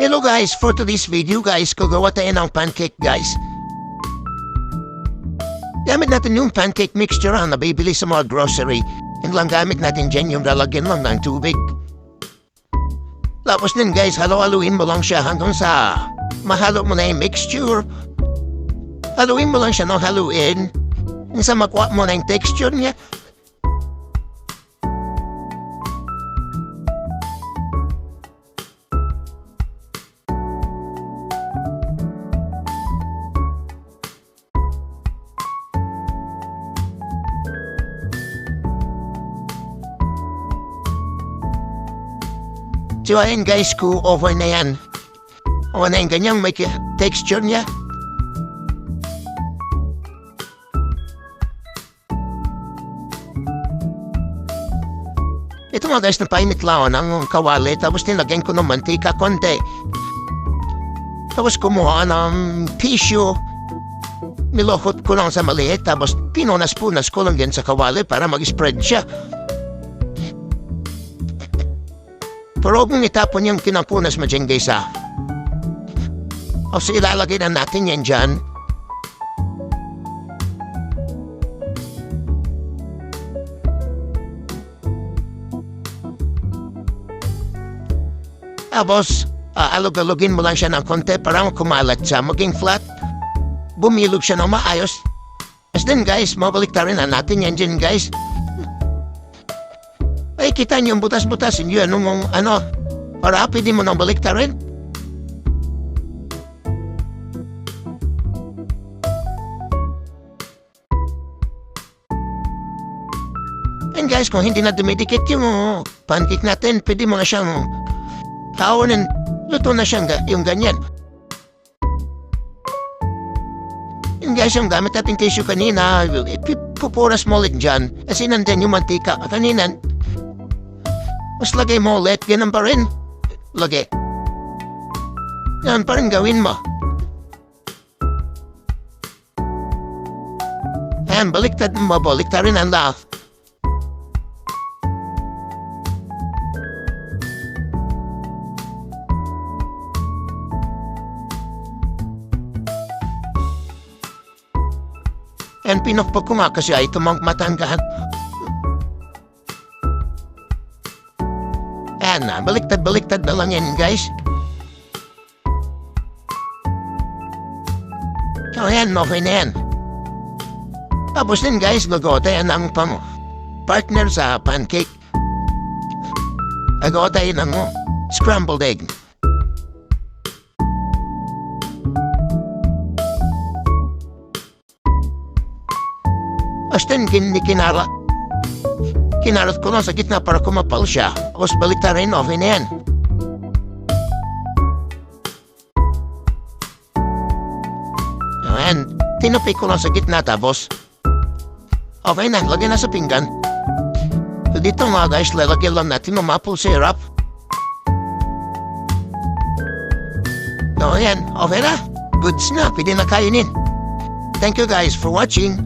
Hello guys, for today's video guys, gagawa tayo ng pancake guys. Gamit natin yung pancake mixture na nabibili sa mga grocery. Yung lang gamit natin dyan yung lalagyan lang ng tubig. Tapos din guys, halo-haluin mo lang siya hanggang sa mahalo mo na yung mixture. Haluin mo lang siya ng haluin. Hanggang sa makuha mo na yung texture niya. So ayan guys, kung over na yan. Okay na yung ganyang may texture niya. Ito nga guys, napainit lang ng kawali, tapos nilagyan ko ng mantika konti. Tapos kumuha ng tissue. Nilokot ko lang sa maliit, tapos pinunas-punas ko lang yan sa kawali para mag-spread siya. Pero huwag mong itapon yung kinampunas mo dyan guys ha. O so ilalagay na natin yan dyan. Tapos, alog-alogin mo lang siya ng konti para kumalat siya. Maging flat, bumilog siya ng maayos. As then guys, mabalik na rin natin yan dyan guys. Ay, kita niyo yung butas-butas. Hindi ano, para pwede mo nang balik rin. And guys, kung hindi na dumidikit yung pancake natin, pwede mo na siyang tawanin. Luto na siyang yung ganyan. And guys, yung gamit natin tissue kanina, ipupuras mo ulit dyan. Kasi nandyan yung mantika. Kanina, mas lagay mo ulit, ganun pa rin. Lagay. Ganun pa rin gawin mo. Ayan, baliktad mo, baliktad rin ang lahat. Ayan, pinakpag ko nga kasi ay tumang matanggahan. Ayan na, baliktad na lang yan guys. So ayan, okay na yan. Tapos din guys, gagawa tayo ng partner sa pancake. Gagawa tayo ng scrambled egg. As then, kinarat ko lang sa gitna para kumapal siya. Tapos balik na rin, okay na yan. Ayan, tinupik ko lang sa gitna tapos okay na, lagyan na sa pinggan. So dito mga guys, lalagyan lang natin ng maple syrup. So ayan, okay na. Goods na, pwede na kainin. Thank you guys for watching.